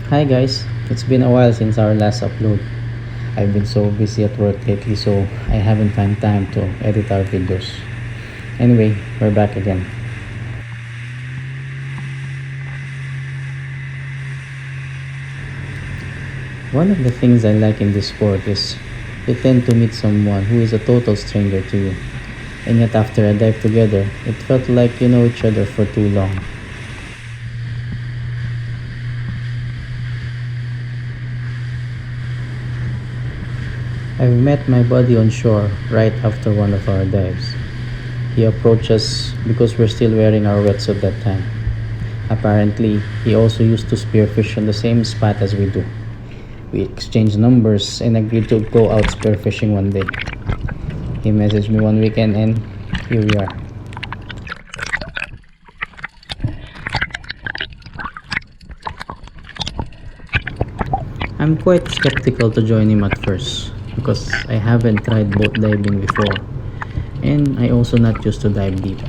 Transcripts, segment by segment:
Hi guys, it's been a while since our last upload. I've been so busy at work lately, so I haven't found time to edit our videos. Anyway, we're back again. One of the things I like in this sport is you tend to meet someone who is a total stranger to you. And yet after a dive together, it felt like you know each other for too long. I've met my buddy on shore right after one of our dives. He approached us because we're still wearing our wetsuit that time. Apparently, he also used to spearfish on the same spot as we do. We exchanged numbers and agreed to go out spearfishing one day. He messaged me one weekend and here we are. I'm quite skeptical to join him at first because I haven't tried boat diving before and I also not used to dive deep.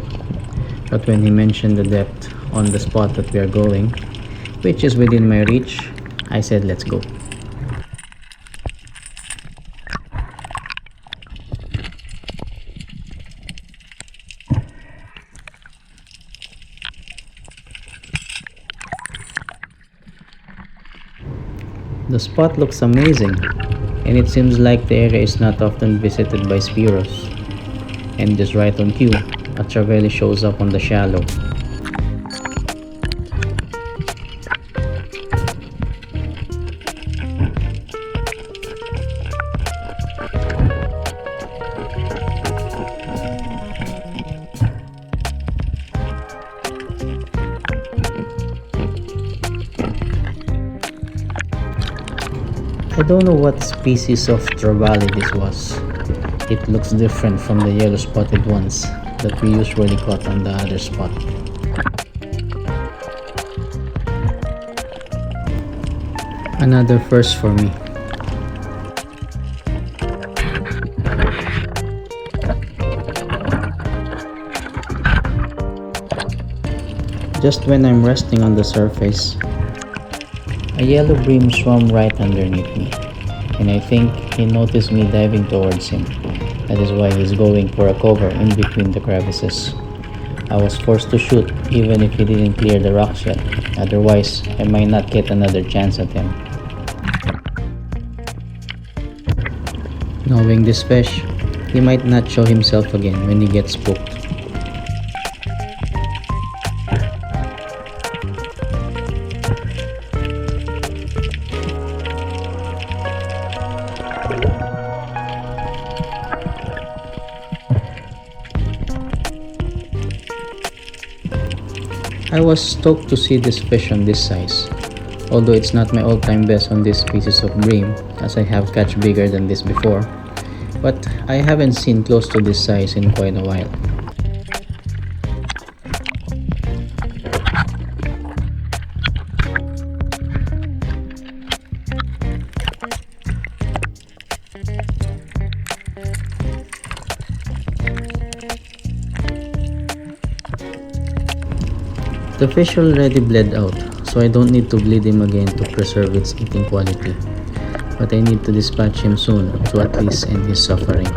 But when he mentioned the depth on the spot that we are going, which is within my reach, I said let's go. The spot looks amazing and it seems like the area is not often visited by spearos. And just right on cue, a trevally shows up on the shallow. I don't know what species of trevally this was. It looks different from the yellow spotted ones that we usually caught on the other spot. Another first for me. Just when I'm resting on the surface, a yellow bream swam right underneath me, and I think he noticed me diving towards him. That is why he's going for a cover in between the crevices. I was forced to shoot even if he didn't clear the rocks yet, otherwise I might not get another chance at him. Knowing this fish, he might not show himself again when he gets spooked. I was stoked to see this fish on this size, although it's not my all-time best on this species of bream as I have catch bigger than this before, but I haven't seen close to this size in quite a while. The fish already bled out, so I don't need to bleed him again to preserve its eating quality. But I need to dispatch him soon to at least end his suffering.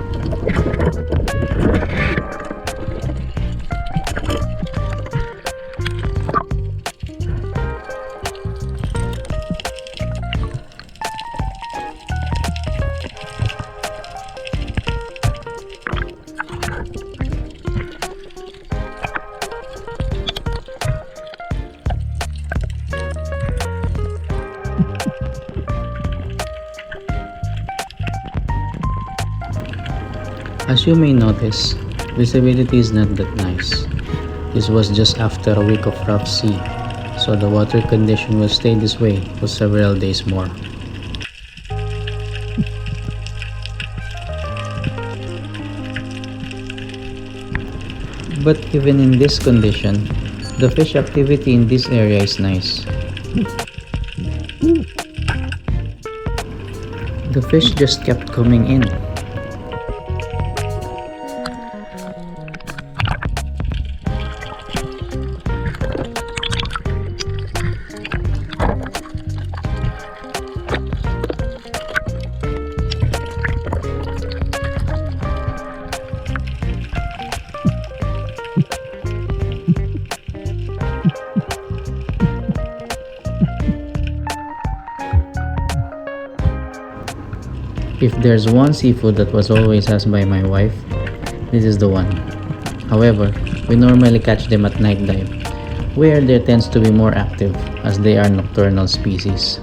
As you may notice, visibility is not that nice. This was just after a week of rough sea, so the water condition will stay this way for several days more. But even in this condition, the fish activity in this area is nice. The fish just kept coming in. If there's one seafood that was always asked by my wife, this is the one. However, we normally catch them at night dive, where they tends to be more active as they are nocturnal species.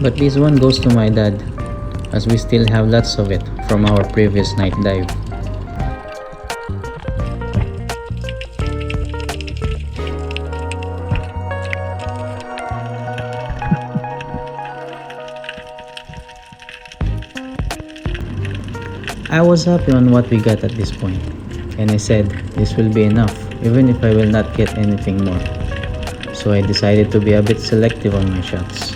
But this one goes to my dad, as we still have lots of it from our previous night dive. I was happy on what we got at this point, and I said this will be enough even if I will not get anything more. So I decided to be a bit selective on my shots.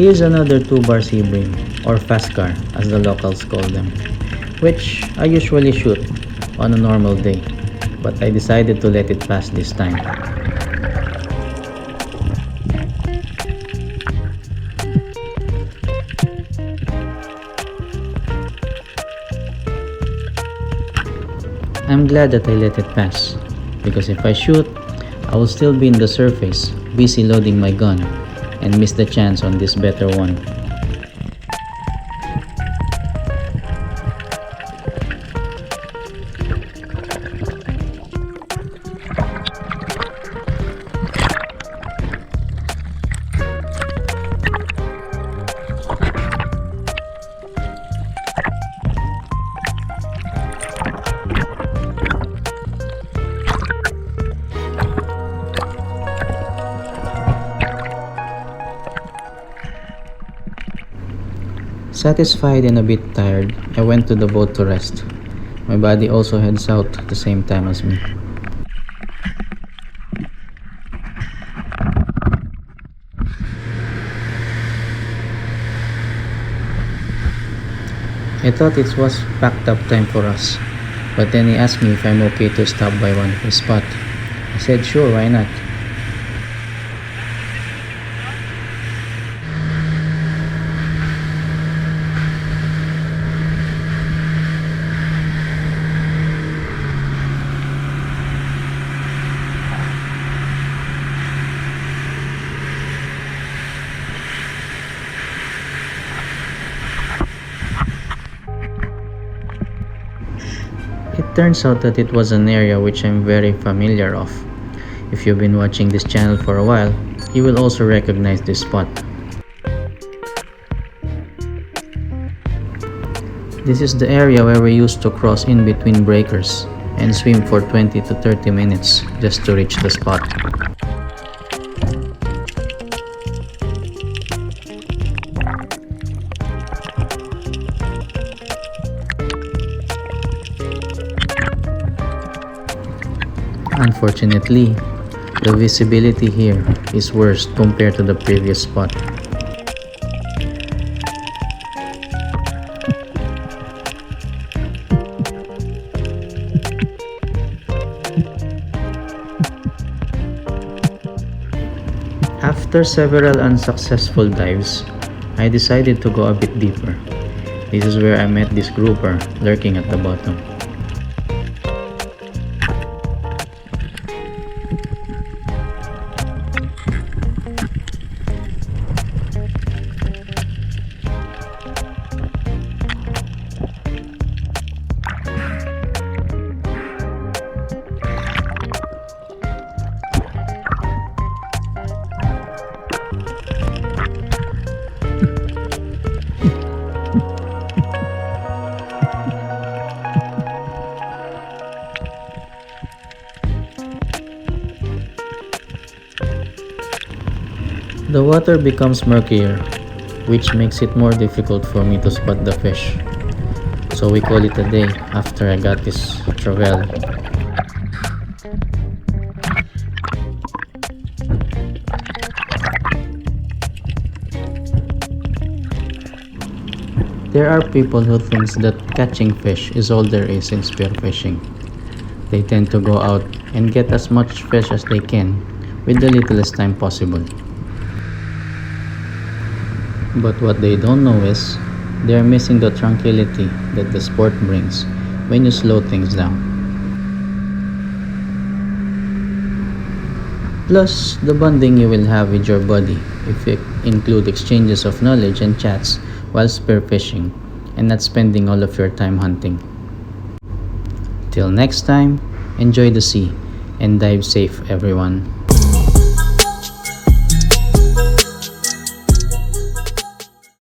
Here's another 2-bar sea bream, or fast car as the locals call them, which I usually shoot on a normal day, but I decided to let it pass this time. I'm glad that I let it pass, because if I shoot, I will still be in the surface, busy loading my gun, and miss the chance on this better one. Satisfied and a bit tired, I went to the boat to rest. My buddy also heads out at the same time as me. I thought it was packed up time for us, but then he asked me if I'm okay to stop by one of his spot. I said sure, why not? It turns out that it was an area which I'm very familiar of. If you've been watching this channel for a while, you will also recognize this spot. This is the area where we used to cross in between breakers and swim for 20 to 30 minutes just to reach the spot. Unfortunately, the visibility here is worse compared to the previous spot. After several unsuccessful dives, I decided to go a bit deeper. This is where I met this grouper lurking at the bottom. The water becomes murkier, which makes it more difficult for me to spot the fish. So we call it a day after I got this trevally. There are people who think that catching fish is all there is in spearfishing. They tend to go out and get as much fish as they can with the littlest time possible. But what they don't know is they are missing the tranquility that the sport brings when you slow things down. Plus, the bonding you will have with your buddy if you include exchanges of knowledge and chats while spearfishing and not spending all of your time hunting. Till next time, enjoy the sea and dive safe, everyone.